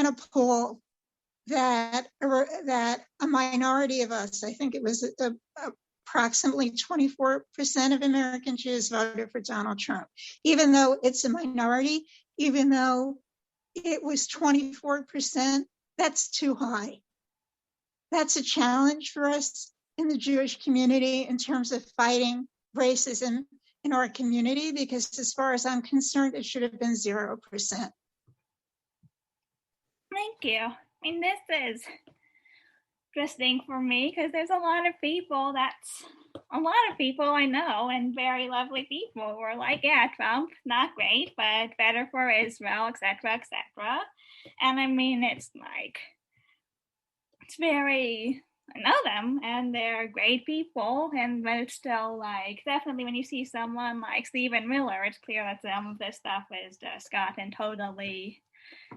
ran a poll that a minority of us, I think it was approximately 24% of American Jews voted for Donald Trump. Even though it's a minority, even though it was 24%, that's too high. That's a challenge for us in the Jewish community in terms of fighting racism in our community, because as far as I'm concerned, it should have been 0%. Thank you. I mean, this is interesting for me because there's a lot of people I know, and very lovely people who are like, yeah, Trump, not great, but better for Israel, etc., etc. And I mean, it's very, I know them and they're great people, but it's still definitely when you see someone like Stephen Miller, it's clear that some of this stuff is just gotten totally,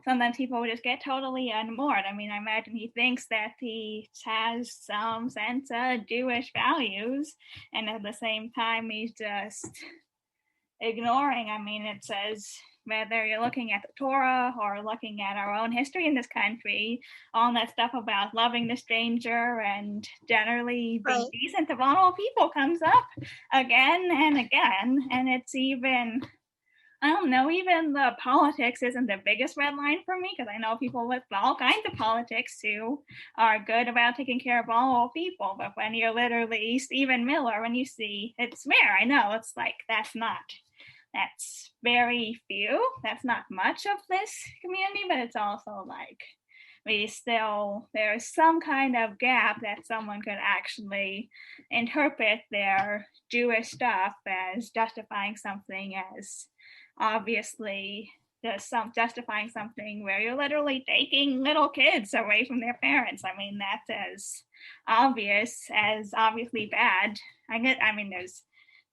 sometimes people just get totally unmoored. I mean, I imagine he thinks that he has some sense of Jewish values, and at the same time he's just ignoring, I mean, it says, whether you're looking at the Torah or looking at our own history in this country, all that stuff about loving the stranger and generally being decent to vulnerable people comes up again and again. And it's even, I don't know, even the politics isn't the biggest red line for me, because I know people with all kinds of politics who are good about taking care of vulnerable people. But when you're literally Stephen Miller, when you see, it's rare, I know, it's that's very few. That's not much of this community, but it's also there's some kind of gap that someone could actually interpret their Jewish stuff as justifying something as obviously justifying something where you're literally taking little kids away from their parents. I mean, that's as obviously bad.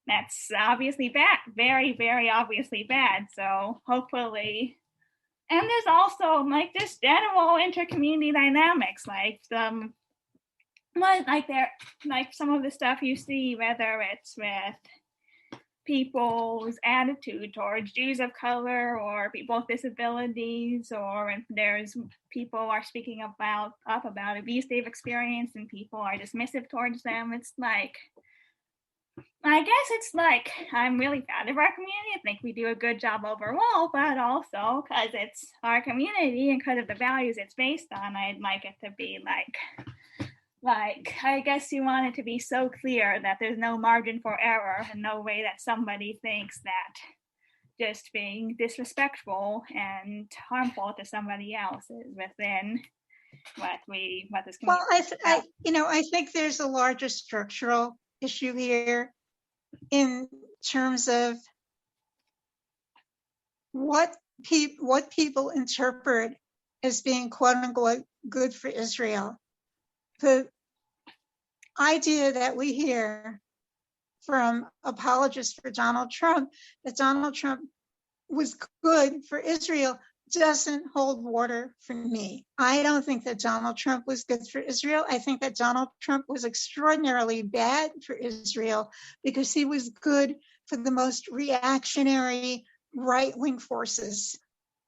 That's obviously bad, very, very obviously bad. So hopefully, and there's also this general inter-community dynamics, some of the stuff you see, whether it's with people's attitude towards Jews of color or people with disabilities, or if there's people are speaking about abuse they've experienced and people are dismissive towards them. It's I guess it's I'm really proud of our community. I think we do a good job overall, but also because it's our community and because of the values it's based on, I'd like it to be I guess you want it to be so clear that there's no margin for error and no way that somebody thinks that just being disrespectful and harmful to somebody else is within what this community. Well, I think there's a larger structural issue here in terms of what people interpret as being quote unquote good for Israel. The idea that we hear from apologists for Donald Trump, that Donald Trump was good for Israel, doesn't hold water for me. I don't think that Donald Trump was good for Israel. I think that Donald Trump was extraordinarily bad for Israel because he was good for the most reactionary right-wing forces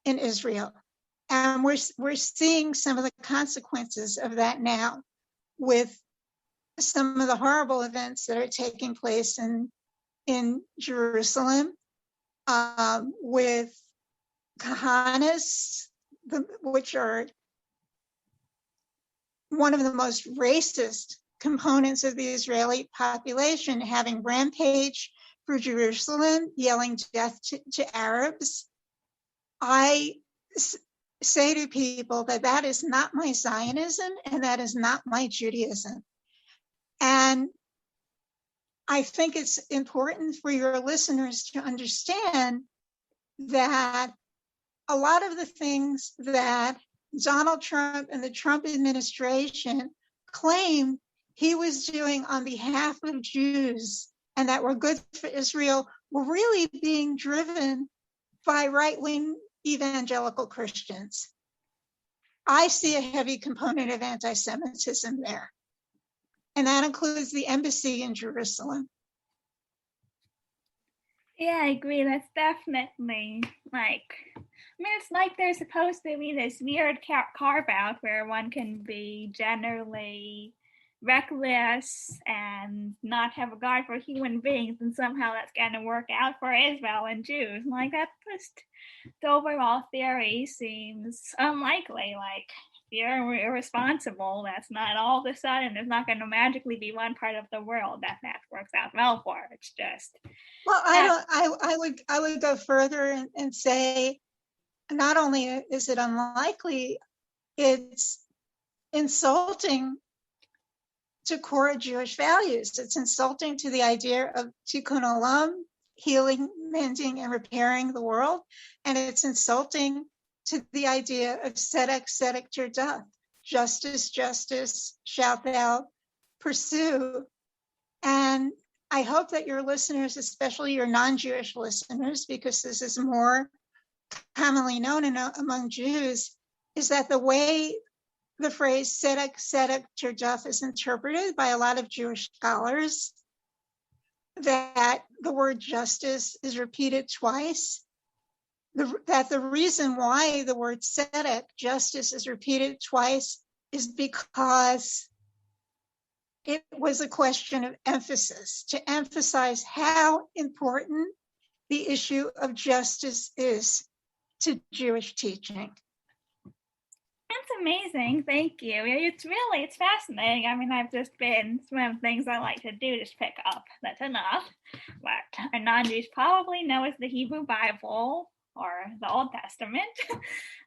in Israel. And we're seeing some of the consequences of that now with some of the horrible events that are taking place in Jerusalem, with Kahanas, which are one of the most racist components of the Israeli population, having rampage through Jerusalem, yelling death to Arabs. I say to people that is not my Zionism and that is not my Judaism. And I think it's important for your listeners to understand that a lot of the things that Donald Trump and the Trump administration claimed he was doing on behalf of Jews and that were good for Israel were really being driven by right-wing evangelical Christians. I see a heavy component of anti-Semitism there, and that includes the embassy in Jerusalem. Yeah, I agree. That's definitely like, I mean, it's like there's supposed to be this weird carve out where one can be generally reckless and not have regard for human beings, and somehow that's going to work out for Israel and Jews. Like, that just, the overall theory seems unlikely. Like, you're irresponsible, that's not all of a sudden, there's not going to magically be one part of the world that works out well for. It's just, Well, I would go further and say, not only is it unlikely, it's insulting to core Jewish values. It's insulting to the idea of tikkun olam, healing, mending, and repairing the world. And it's insulting to the idea of tzedek, tzedek Judith, justice, justice, shalt thou pursue. And I hope that your listeners, especially your non-Jewish listeners, because this is more commonly known among Jews, is that the way the phrase tzedek, tzedek Judith is interpreted by a lot of Jewish scholars, that the word justice is repeated twice, that the reason why the word tzedek, justice, is repeated twice is because it was a question of emphasis, to emphasize how important the issue of justice is to Jewish teaching. That's amazing. Thank you. It's fascinating. I mean, I've just been, one of the things I like to do is pick up. That's enough. What a non-Jews probably know is the Hebrew Bible or the Old Testament,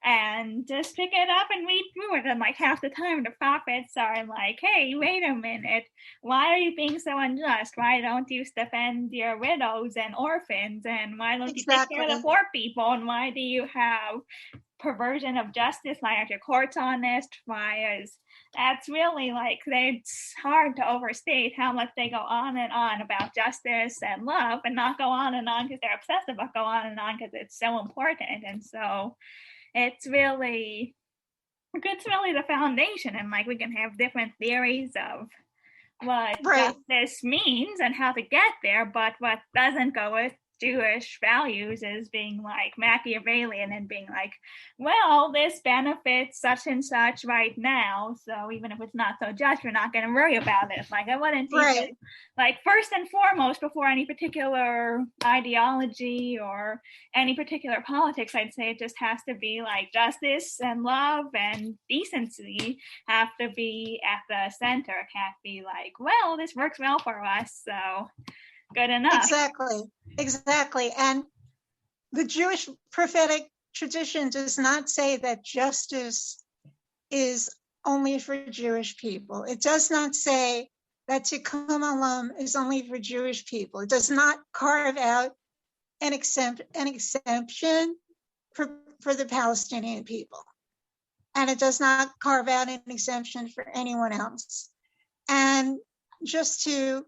and just pick it up and read through it. And like half the time the prophets are like, hey, wait a minute, why are you being so unjust? Why don't you defend your widows and orphans? And why don't you take care of the poor people? And why do you have perversion of justice? Why aren't your courts honest? Why is that's really like, it's hard to overstate how much they go on and on about justice and love, and not go on and on because they're obsessive, but go on and on because it's so important. And so it's really the foundation. And like, we can have different theories of what justice means and how to get there, but what doesn't go with Jewish values is being like Machiavellian and being like, well, this benefits such and such right now, so even if it's not so just, we're not going to worry about it. Like, I wouldn't even, like, first and foremost, before any particular ideology or any particular politics, I'd say it just has to be like justice and love and decency have to be at the center. It can't be like, well, this works well for us, so good enough. Exactly. And the Jewish prophetic tradition does not say that justice is only for Jewish people. It does not say that tikkun olam is only for Jewish people. It does not carve out an exemption for the Palestinian people. And it does not carve out an exemption for anyone else. And just to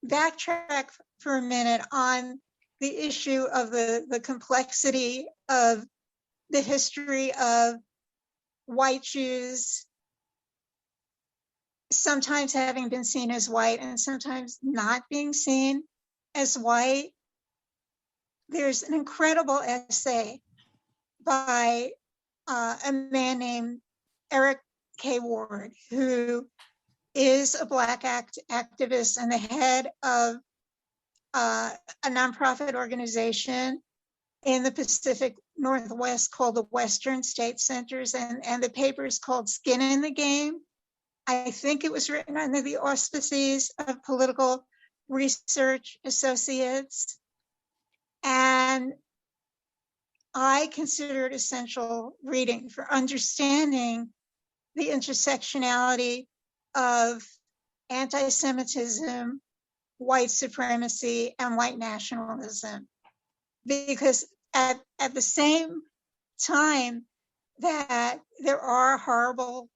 backtrack for a minute on the issue of the complexity of the history of white Jews sometimes having been seen as white and sometimes not being seen as white. There's an incredible essay by a man named Erich K. Ward, who is a Black activist and the head of a nonprofit organization in the Pacific Northwest called the Western State Centers, and the paper is called Skin in the Game. I think it was written under the auspices of Political Research Associates. And I consider it essential reading for understanding the intersectionality of anti-Semitism, white supremacy, and white nationalism. Because at the same time that there are horrible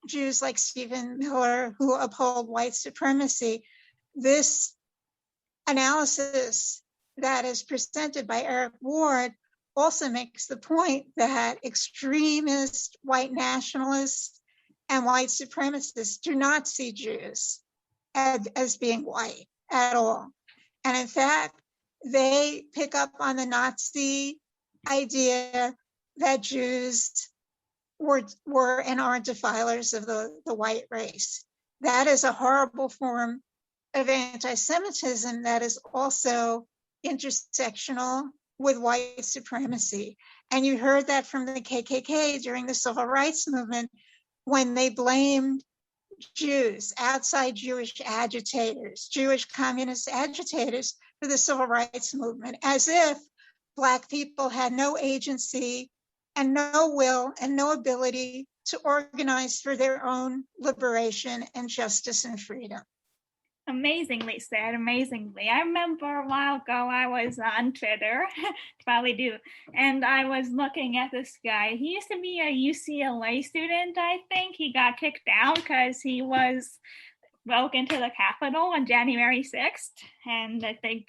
Jews like Stephen Miller who uphold white supremacy, this analysis that is presented by Erich Ward also makes the point that extremist white nationalists and white supremacists do not see Jews as being white at all. And in fact, they pick up on the Nazi idea that Jews were and are defilers of the white race. That is a horrible form of anti-Semitism that is also intersectional with white supremacy. And you heard that from the KKK during the civil rights movement when they blamed Jews, outside Jewish agitators, Jewish communist agitators for the civil rights movement, as if Black people had no agency and no will and no ability to organize for their own liberation and justice and freedom. Amazingly said, amazingly. I remember a while ago I was on Twitter, probably do, and I was looking at this guy. He used to be a UCLA student, I think. He got kicked out because he broke into the Capitol on January 6th, and I think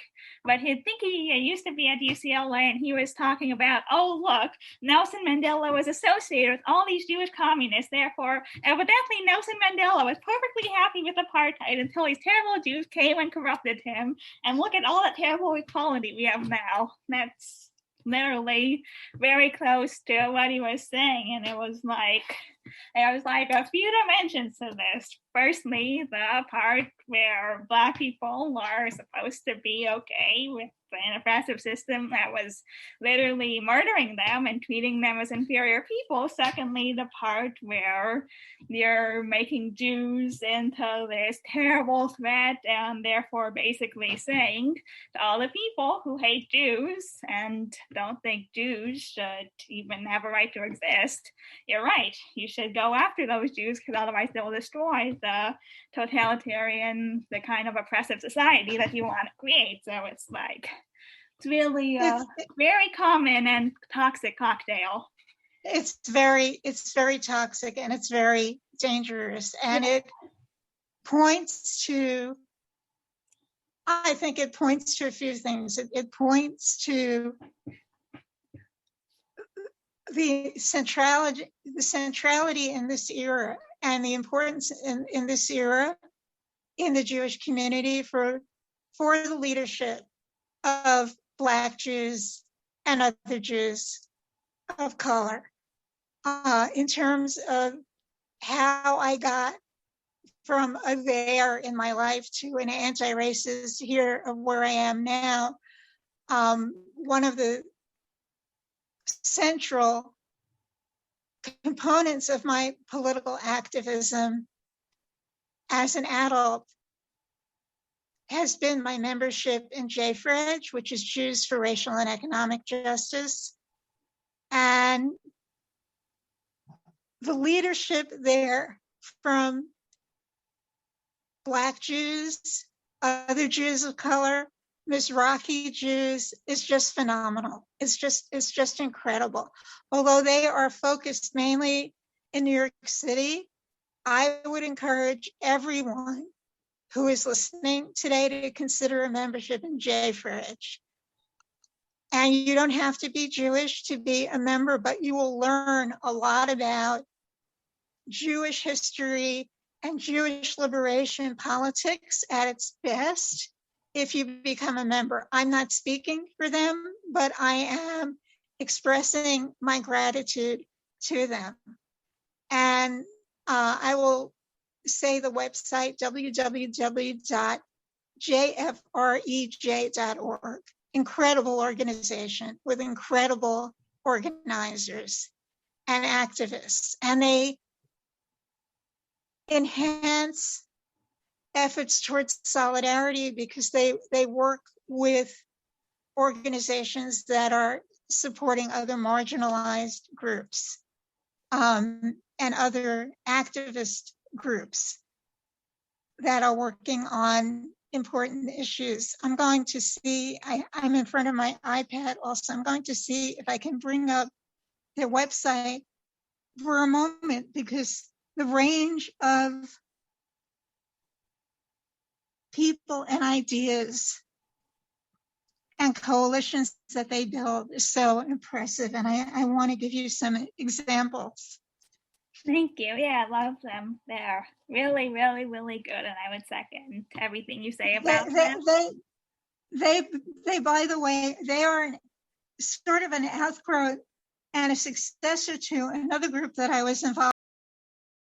he used to be at UCLA, and he was talking about, oh, look, Nelson Mandela was associated with all these Jewish communists, therefore, evidently Nelson Mandela was perfectly happy with apartheid until these terrible Jews came and corrupted him, and look at all that terrible equality we have now. That's literally very close to what he was saying, and it was like a few dimensions to this. Firstly, the part where Black people are supposed to be okay with an oppressive system that was literally murdering them and treating them as inferior people. Secondly, the part where you're making Jews into this terrible threat and therefore basically saying to all the people who hate Jews and don't think Jews should even have a right to exist, you're right, you should go after those Jews because otherwise they'll destroy the totalitarian, the kind of oppressive society that you want to create. So it's really a very common and toxic cocktail. It's very toxic and it's very dangerous. And it points to, I think it points to a few things. It points to the centrality in this era and the importance in this era in the Jewish community for the leadership of Black Jews and other Jews of color. In terms of how I got from a there in my life to an anti-racist here of where I am now, one of the central components of my political activism as an adult has been my membership in JFREJ, which is Jews for Racial and Economic Justice. And the leadership there from Black Jews, other Jews of color, Mizrahi Jews is just phenomenal. It's just incredible. Although they are focused mainly in New York City, I would encourage everyone who is listening today to consider a membership in JFREJ. And you don't have to be Jewish to be a member, but you will learn a lot about Jewish history and Jewish liberation politics at its best if you become a member. I'm not speaking for them, but I am expressing my gratitude to them. And I will say the website, www.jfrej.org. Incredible organization with incredible organizers and activists. And they enhance efforts towards solidarity because they work with organizations that are supporting other marginalized groups and other activist groups that are working on important issues. I'm going to see, I'm in front of my iPad also. I'm going to see if I can bring up their website for a moment because the range of people and ideas and coalitions that they build is so impressive. And I want to give you some examples. Thank you. Yeah, I love them. They're really, really, really good. And I would second everything you say about them. they, by the way, they are sort of an outgrowth and a successor to another group that I was involved